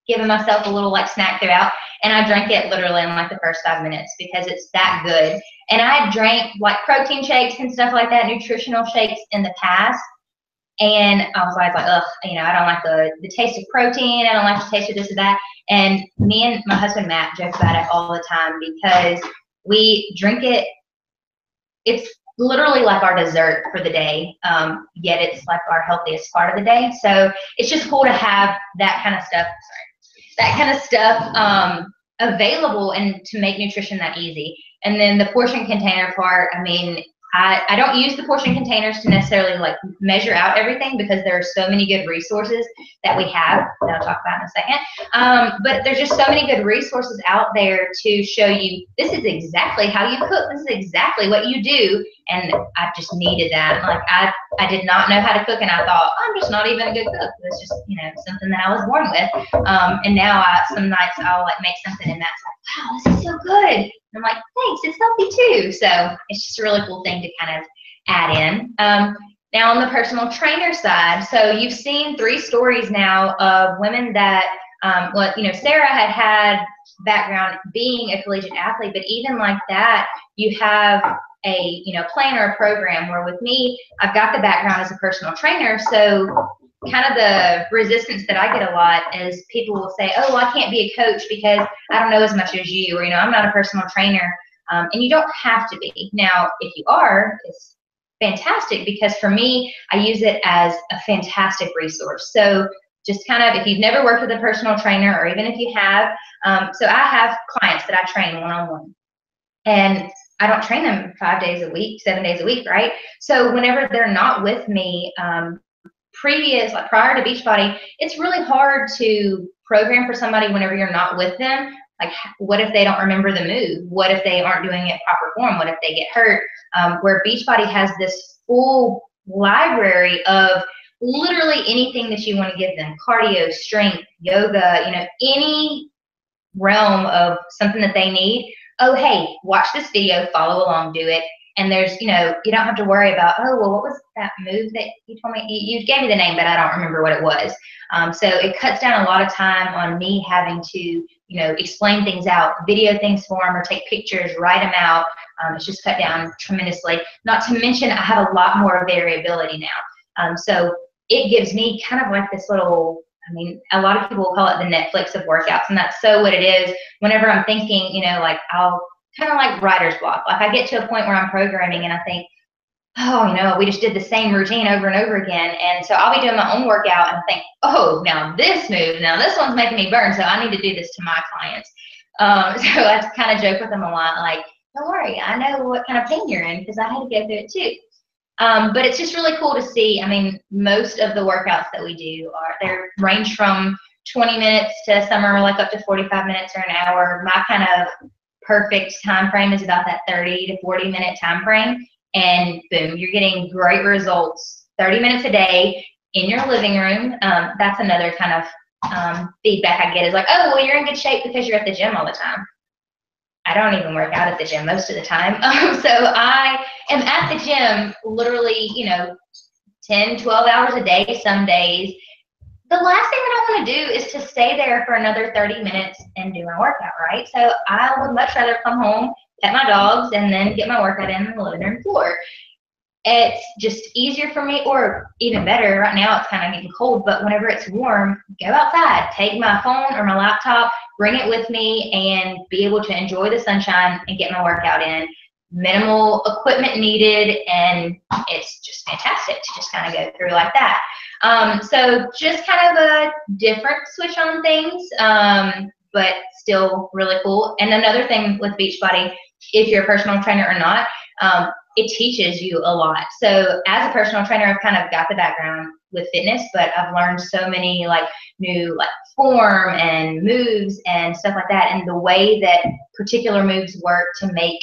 giving myself a little like snack throughout, and I drank it literally in like the first 5 minutes because it's that good. And I drank like protein shakes and stuff like that, nutritional shakes in the past, and I was like, ugh, you know, I don't like the taste of protein. I don't like the taste of this or that. And me and my husband Matt joke about it all the time because we drink it. It's literally like our dessert for the day, yet it's like our healthiest part of the day. So it's just cool to have that kind of stuff, available, and to make nutrition that easy. And then the portion container part, I mean, I don't use the portion containers to necessarily like measure out everything, because there are so many good resources that we have that I'll talk about in a second. But there's just so many good resources out there to show you, this is exactly how you cook. This is exactly what you do. And I just needed that. Like, I did not know how to cook, and I thought, I'm just not even a good cook. It's just, you know, something that I was born with. And now some nights I'll like make something, and that's like, wow, this is so good. I'm like, thanks, it's healthy too. So it's just a really cool thing to kind of add in. Now on the personal trainer side, so you've seen 3 stories now of women that, well, you know, Sarah had background being a collegiate athlete, but even like that, you have a, you know, plan or a program, where with me, I've got the background as a personal trainer. So kind of the resistance that I get a lot is people will say, oh, well, I can't be a coach because I don't know as much as you, or, you know, I'm not a personal trainer. And you don't have to be. Now, if you are, it's fantastic, because for me, I use it as a fantastic resource. So just kind of, if you've never worked with a personal trainer, or even if you have, so I have clients that I train one-on-one, and I don't train them 5 days a week, 7 days a week, right? So whenever they're not with me, prior to Beachbody, it's really hard to program for somebody whenever you're not with them. Like, what if they don't remember the move? What if they aren't doing it proper form? What if they get hurt? Where Beachbody has this full library of literally anything that you want to give them: cardio, strength, yoga, you know, any realm of something that they need. Oh, hey, watch this video, follow along, do it. And there's, you know, you don't have to worry about, oh, well, what was that move that you told me? You gave me the name, but I don't remember what it was. So it cuts down a lot of time on me having to, you know, explain things out, video things for them, or take pictures, write them out. It's just cut down tremendously. Not to mention, I have a lot more variability now. So it gives me kind of like this little, I mean, a lot of people will call it the Netflix of workouts, and that's so what it is. Whenever I'm thinking, you know, like, I'll kind of like writer's block. Like, I get to a point where I'm programming and I think, oh, we just did the same routine over and over again. And so I'll be doing my own workout and think, oh, now this one's making me burn, so I need to do this to my clients. So I kind of joke with them a lot, like, don't worry, I know what kind of pain you're in because I had to go through it too. But it's just really cool to see. I mean, most of the workouts that we do they range from 20 minutes to some are like up to 45 minutes or an hour. My kind of perfect time frame is about that 30 to 40 minute time frame. And boom, you're getting great results. 30 minutes a day in your living room. That's another kind of feedback I get is like, oh, well, you're in good shape because you're at the gym all the time. I don't even work out at the gym most of the time. So I am at the gym literally, 10, 12 hours a day some days. The last thing that I want to do is to stay there for another 30 minutes and do my workout, right? So I would much rather come home, pet my dogs, and then get my workout in the living room floor. It's just easier for me, or even better, right now it's kind of getting cold, but whenever it's warm, go outside, take my phone or my laptop, bring it with me, and be able to enjoy the sunshine and get my workout in. Minimal equipment needed, and it's just fantastic to just kind of go through like that. So just kind of a different switch on things, but still really cool. And another thing with Beachbody, if you're a personal trainer or not, it teaches you a lot. So as a personal trainer, I've kind of got the background with fitness, but I've learned so many new form and moves and stuff like that, and the way that particular moves work to make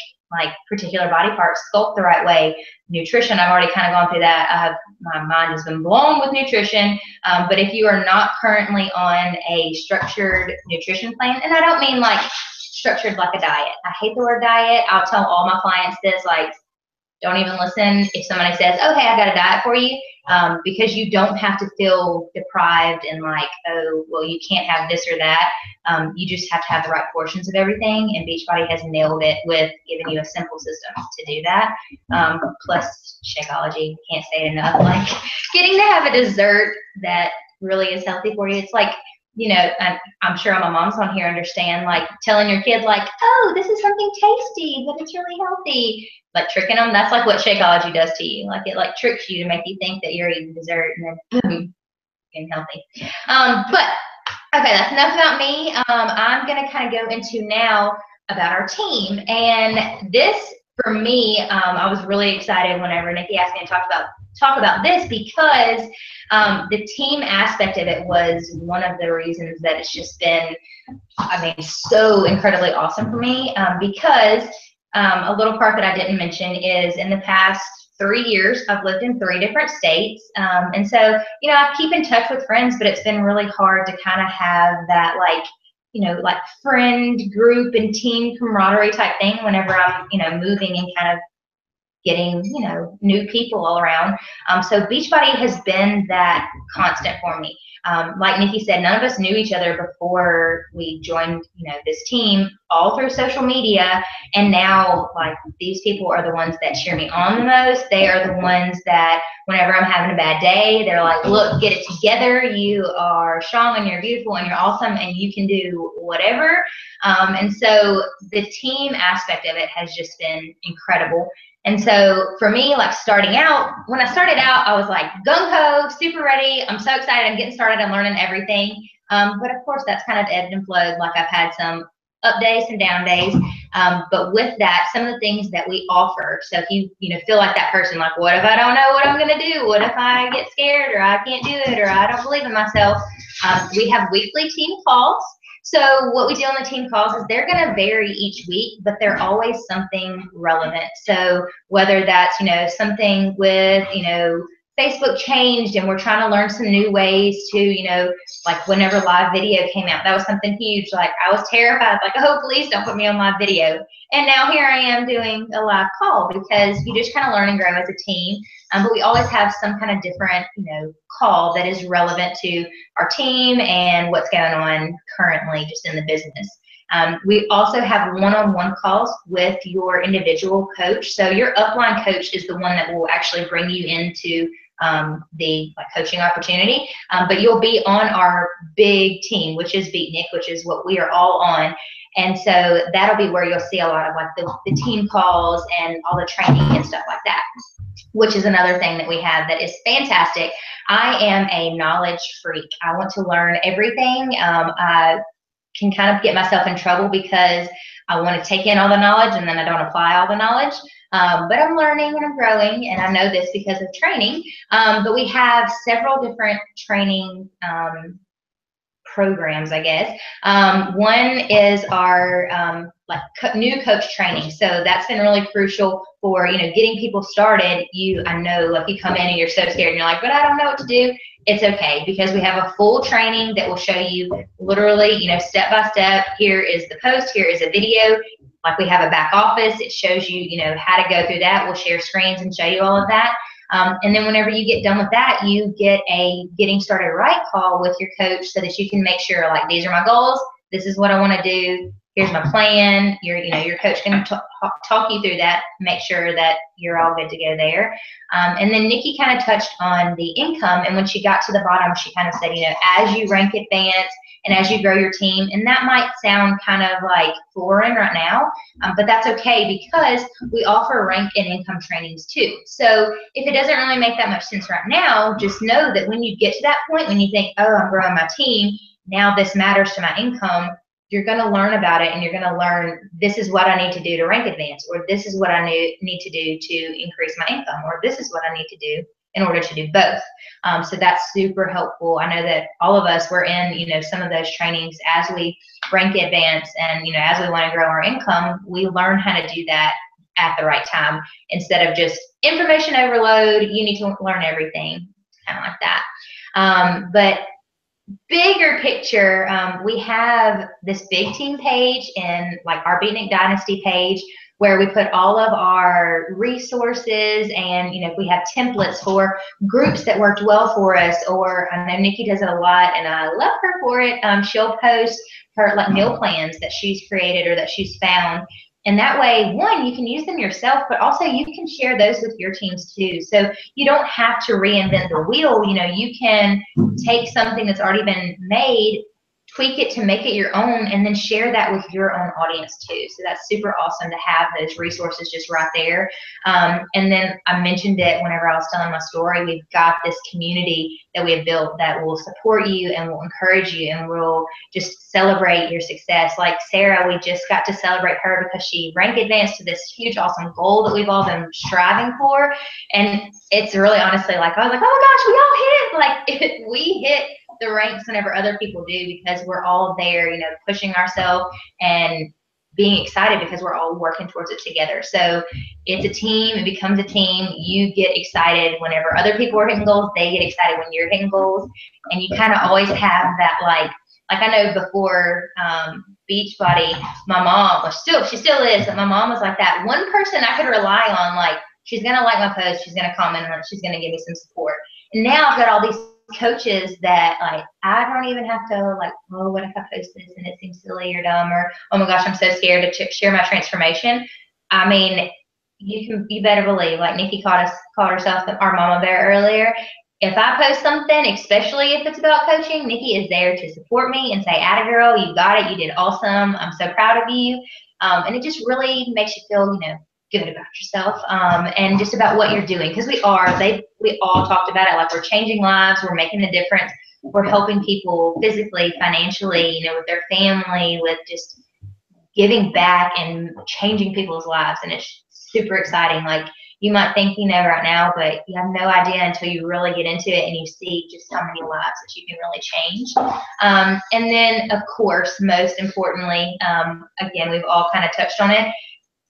particular body parts sculpt the right way. Nutrition, I've already kind of gone through that. My mind has been blown with nutrition. But if you are not currently on a structured nutrition plan, and I don't mean structured like a diet. I hate the word diet. I'll tell all my clients this, don't even listen if somebody says, oh, hey, I've got a diet for you, because you don't have to feel deprived and oh, well, you can't have this or that. You just have to have the right portions of everything, and Beachbody has nailed it with giving you a simple system to do that. Plus Shakeology, can't say it enough. Getting to have a dessert that really is healthy for you. It's I'm sure all my moms on here understand, telling your kid, oh, this is something tasty, but it's really healthy. Tricking them, that's what Shakeology does to you. It tricks you to make you think that you're eating dessert, and then boom, getting healthy. But okay, that's enough about me. I'm gonna kind of go into now about our team, and this for me, I was really excited whenever Nikki asked me to talk about this, because the team aspect of it was one of the reasons that it's just been, so incredibly awesome for me, because a little part that I didn't mention is in the past 3 years, I've lived in 3 different states. And so, I keep in touch with friends, but it's been really hard to kind of have that friend group and team camaraderie type thing whenever I'm, moving and kind of getting, new people all around. So Beachbody has been that constant for me. Like Nikki said, none of us knew each other before we joined, this team, all through social media. And now, these people are the ones that cheer me on the most. They are the ones that whenever I'm having a bad day, they're like, look, get it together. You are strong and you're beautiful and you're awesome and you can do whatever. And so the team aspect of it has just been incredible. And so for me, starting out, when I started out, I was gung-ho, super ready. I'm so excited. I'm getting started. I'm learning everything. But of course, that's kind of ebbed and flowed. I've had some up days and down days. But with that, some of the things that we offer. So if you feel like that person, what if I don't know what I'm going to do? What if I get scared, or I can't do it, or I don't believe in myself? We have weekly team calls. So what we do on the team calls is they're going to vary each week, but they're always something relevant. So whether that's, something with, Facebook changed and we're trying to learn some new ways to, whenever live video came out, that was something huge. I was terrified, oh, please don't put me on live video. And now here I am doing a live call, because you just kind of learn and grow as a team. But we always have some kind of different, call that is relevant to our team and what's going on currently just in the business. We also have one-on-one calls with your individual coach. So your upline coach is the one that will actually bring you into the coaching opportunity, but you'll be on our big team, which is BeatNik, which is what we are all on. And so that'll be where you'll see a lot of like the team calls and all the training and stuff like that, which is another thing that we have that is fantastic. I am a knowledge freak. I want to learn everything. I can kind of get myself in trouble because I want to take in all the knowledge and then I don't apply all the knowledge. But I'm learning and I'm growing, and I know this because of training. But we have several different training programs, I guess. One is our new coach training. So that's been really crucial for, getting people started. I know, like, you come in and you're so scared and you're like, but I don't know what to do. It's okay, because we have a full training that will show you literally, step by step. Here is the post, here is a video. Like, we have a back office. It shows you, how to go through that. We'll share screens and show you all of that. And then whenever you get done with that, you get a getting started right call with your coach so that you can make sure, like, these are my goals. This is what I want to do. Here's my plan. Your coach can talk you through that, make sure that you're all good to go there. And then Nikki kind of touched on the income. And when she got to the bottom, she kind of said, as you rank advance and as you grow your team, and that might sound kind of like foreign right now, but that's okay, because we offer rank and income trainings too. So if it doesn't really make that much sense right now, just know that when you get to that point, when you think, oh, I'm growing my team, now this matters to my income, you're going to learn about it, and you're going to learn, this is what I need to do to rank advance, or this is what I need to do to increase my income, or this is what I need to do in order to do both. So that's super helpful. I know that all of us were in, some of those trainings as we rank advance, and, as we want to grow our income, we learn how to do that at the right time, instead of just information overload. You need to learn everything, kind of like that. But bigger picture, we have this big team page and like our BeatNik Dynasty page, where we put all of our resources, and if we have templates for groups that worked well for us, or I know Nikki does it a lot and I love her for it. She'll post her like meal plans that she's created or that she's found. And that way, one, you can use them yourself, but also you can share those with your teams too. So you don't have to reinvent the wheel. You can take something that's already been made, tweak it to make it your own, and then share that with your own audience too. So that's super awesome to have those resources just right there. And then I mentioned it whenever I was telling my story. We've got this community that we have built that will support you and will encourage you and will just celebrate your success. Like Sarah, we just got to celebrate her because she ranked advanced to this huge, awesome goal that we've all been striving for. And it's really honestly like, I was like, oh my gosh, we all hit it. Like, we hit the ranks whenever other people do, because we're all there, pushing ourselves and being excited because we're all working towards it together. So it's a team. It becomes a team. You get excited whenever other people are hitting goals. They get excited when you're hitting goals. And you kind of always have that, like I know before Beachbody, my mom, she still is, but my mom was like that one person I could rely on, like, she's going to like my post, she's going to comment on it, she's going to give me some support. And now I've got all these coaches that, like, I don't even have to, like, oh, what if I post this and it seems silly or dumb, or oh my gosh, I'm so scared to share my transformation. I mean, you better believe, like Nikki called herself our mama bear earlier. If I post something, especially if it's about coaching, Nikki is there to support me and say, "Atta girl, you got it, you did awesome, I'm so proud of you." And it just really makes you feel, good about yourself, and just about what you're doing, because we all talked about it, like, we're changing lives, we're making a difference, we're helping people physically, financially, with their family, with just giving back and changing people's lives. And it's super exciting. Like, you might think right now, but you have no idea until you really get into it and you see just how many lives that you can really change. And then, of course, most importantly, again, we've all kind of touched on it,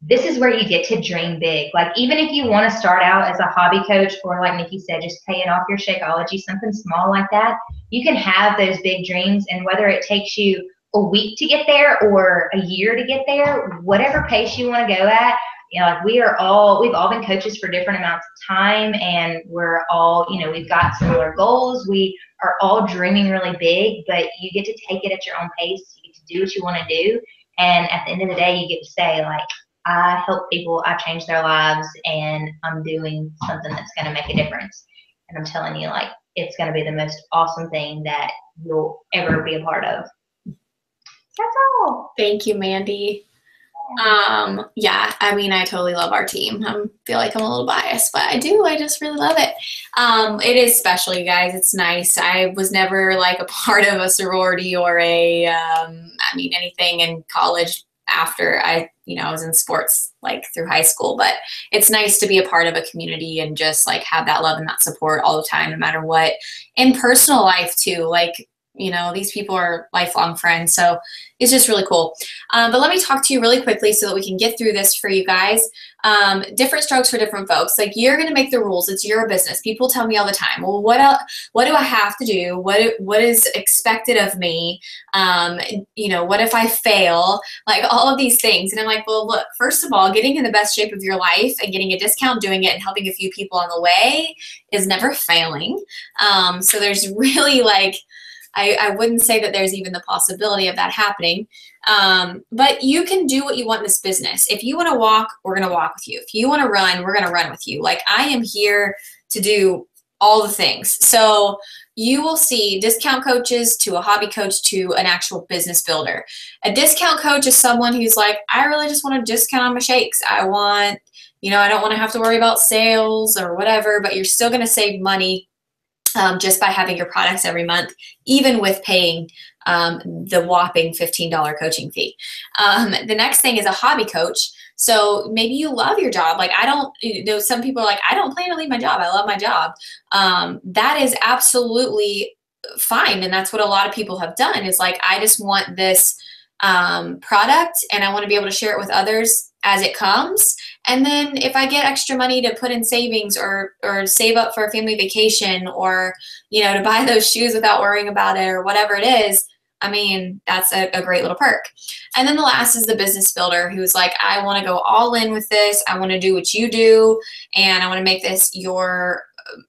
this is where you get to dream big. Like, even if you want to start out as a hobby coach, or like Nikki said, just paying off your Shakeology, something small like that, you can have those big dreams. And whether it takes you a week to get there or a year to get there, whatever pace you want to go at, like, we've all been coaches for different amounts of time, and we're all, we've got similar goals. We are all dreaming really big, but you get to take it at your own pace. You get to do what you want to do. And at the end of the day, you get to say, like, I help people, I change their lives, and I'm doing something that's going to make a difference. And I'm telling you, like, it's going to be the most awesome thing that you'll ever be a part of. That's all. Thank you, Mandy. Yeah, I mean, I totally love our team. I feel like I'm a little biased, but I do. I just really love it. It is special, you guys. It's nice. I was never like a part of a sorority or anything in college after I was in sports like through high school, but it's nice to be a part of a community and just like have that love and that support all the time, no matter what. In personal life too, like, these people are lifelong friends. So it's just really cool. But let me talk to you really quickly so that we can get through this for you guys. Different strokes for different folks. Like, you're going to make the rules. It's your business. People tell me all the time, well, what do I have to do? What is expected of me? What if I fail? Like, all of these things. And I'm like, well, look, first of all, getting in the best shape of your life and getting a discount doing it and helping a few people on the way is never failing. So there's really like, I wouldn't say that there's even the possibility of that happening. But you can do what you want in this business. If you want to walk, we're going to walk with you. If you want to run, we're going to run with you. Like, I am here to do all the things. So you will see discount coaches to a hobby coach to an actual business builder. A discount coach is someone who's like, I really just want a discount on my shakes. I don't want to have to worry about sales or whatever, but you're still going to save money just by having your products every month, even with paying the whopping $15 coaching fee. The next thing is a hobby coach. So maybe you love your job. Like, some people are like, I don't plan to leave my job. I love my job. That is absolutely fine. And that's what a lot of people have done, is like, I just want this product and I want to be able to share it with others as it comes. And then if I get extra money to put in savings or save up for a family vacation or, to buy those shoes without worrying about it or whatever it is, I mean, that's a great little perk. And then the last is the business builder, who's like, I want to go all in with this. I want to do what you do. And I want to make this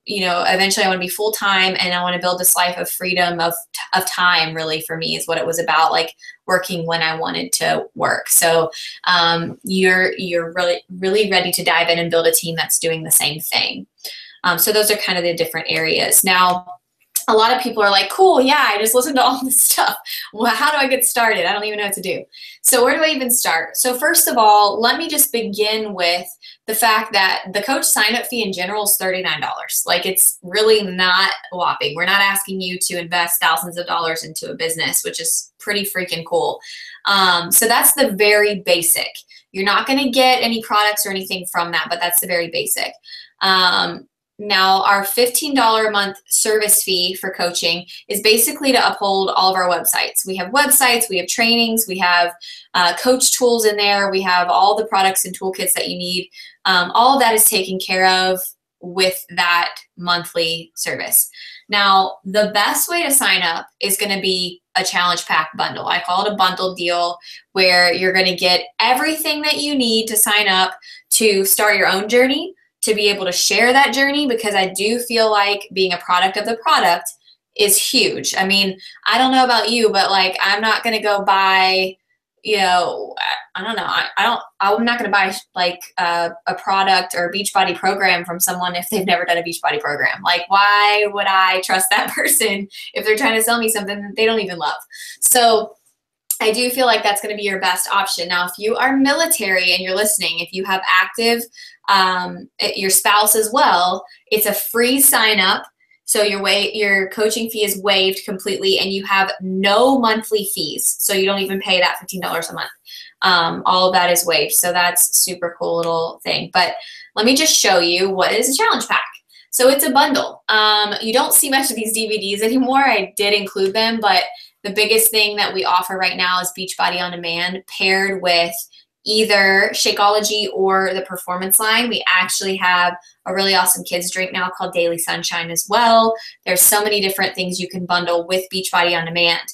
eventually I want to be full-time, and I want to build this life of freedom of time. Really, for me, is what it was about, like working when I wanted to work. So you're really, really ready to dive in and build a team that's doing the same thing. So those are kind of the different areas. Now, a lot of people are like, cool, yeah, I just listened to all this stuff. Well, how do I get started? I don't even know what to do. So where do I even start? So first of all, let me just begin with the fact that the coach sign-up fee in general is $39. Like, it's really not whopping. We're not asking you to invest thousands of dollars into a business, which is pretty freaking cool. So that's the very basic. You're not going to get any products or anything from that, but that's the very basic. Now, our $15 a month service fee for coaching is basically to uphold all of our websites. We have websites, we have trainings, we have coach tools in there, we have all the products and toolkits that you need. All of that is taken care of with that monthly service. Now, the best way to sign up is going to be a challenge pack bundle. I call it a bundle deal, where you're going to get everything that you need to sign up to start your own journey, to be able to share that journey, because I do feel like being a product of the product is huge. I mean, I don't know about you, but like, I'm not going to go buy, I don't know. I'm not going to buy like a product or a Beachbody program from someone if they've never done a Beachbody program. Like, why would I trust that person if they're trying to sell me something that they don't even love? So I do feel like that's going to be your best option. Now, if you are military and you're listening, if you have active, your spouse as well, it's a free sign up. So your coaching fee is waived completely, and you have no monthly fees. So you don't even pay that $15 a month. All of that is waived. So that's super cool little thing. But let me just show you what is a challenge pack. So it's a bundle. You don't see much of these DVDs anymore. I did include them, but the biggest thing that we offer right now is Beachbody On Demand, paired with either Shakeology or the Performance line. We actually have a really awesome kids drink now called Daily Sunshine as well. There's so many different things you can bundle with Beachbody On Demand.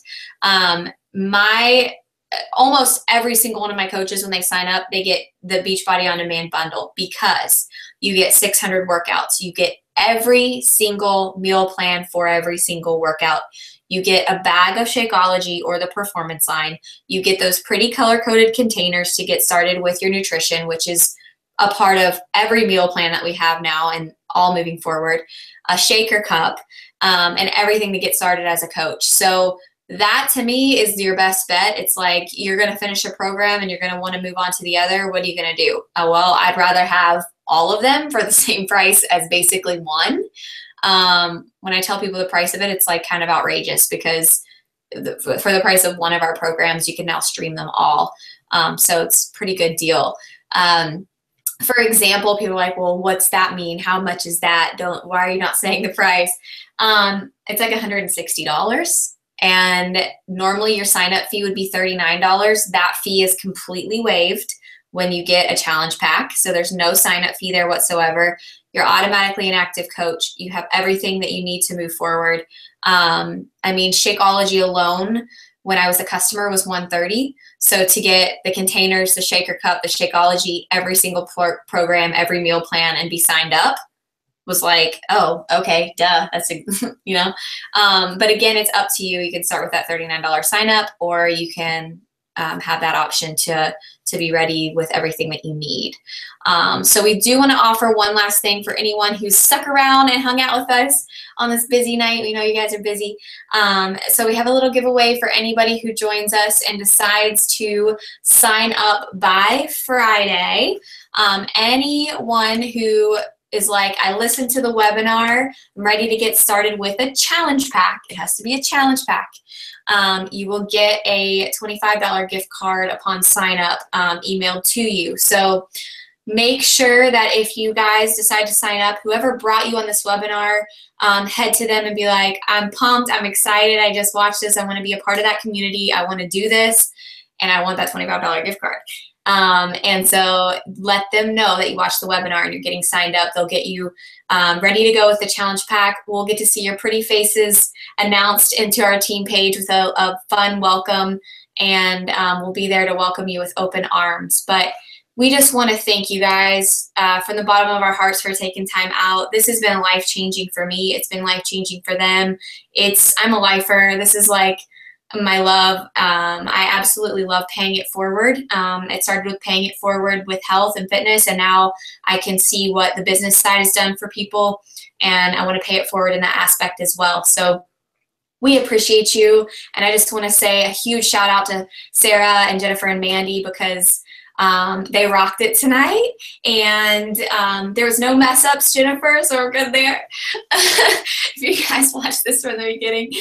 Almost every single one of my coaches, when they sign up, they get the Beachbody On Demand bundle, because you get 600 workouts. You get every single meal plan for every single workout. You get a bag of Shakeology or the Performance line. You get those pretty color-coded containers to get started with your nutrition, which is a part of every meal plan that we have now and all moving forward. A shaker cup, and everything to get started as a coach. So that to me is your best bet. It's like you're going to finish a program and you're going to want to move on to the other. What are you going to do? Oh, well, I'd rather have all of them for the same price as basically one. When I tell people the price of it, it's like kind of outrageous because for the price of one of our programs, you can now stream them all. So it's a pretty good deal. For example, people are like, well, what's that mean? How much is that? Why are you not saying the price? It's like $160. And normally your sign up fee would be $39. That fee is completely waived when you get a challenge pack. So there's no sign up fee there whatsoever. You're automatically an active coach. You have everything that you need to move forward. I mean, Shakeology alone, when I was a customer, was $130. So to get the containers, the shaker cup, the Shakeology, every single program, every meal plan, and be signed up was like, oh, okay, duh, that's a, you know. But again, it's up to you. You can start with that $39 sign up, or you can have that option to be ready with everything that you need. So we do want to offer one last thing for anyone who's stuck around and hung out with us on this busy night. We know you guys are busy. So we have a little giveaway for anybody who joins us and decides to sign up by Friday. Anyone who is like, I listened to the webinar, I'm ready to get started with a challenge pack. It has to be a challenge pack. You will get a $25 gift card upon sign up emailed to you. So make sure that if you guys decide to sign up, whoever brought you on this webinar, head to them and be like, I'm pumped, I'm excited, I just watched this, I want to be a part of that community, I want to do this, and I want that $25 gift card. And so let them know that you watched the webinar and you're getting signed up. They'll get you ready to go with the challenge pack. We'll get to see your pretty faces announced into our team page with a fun welcome, and we'll be there to welcome you with open arms. But we just want to thank you guys from the bottom of our hearts for taking time out. This has been life-changing for me. It's been life-changing for them. I'm a lifer. This is like my love. I absolutely love paying it forward. It started with paying it forward with health and fitness, and now I can see what the business side has done for people, and I want to pay it forward in that aspect as well. So we appreciate you, and I just want to say a huge shout out to Sarah and Jennifer and Mandy, because they rocked it tonight, and there was no mess ups, Jennifer, so we're good there. If you guys watched this from the beginning.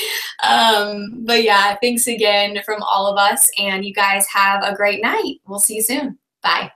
But yeah, thanks again from all of us, and you guys have a great night. We'll see you soon. Bye.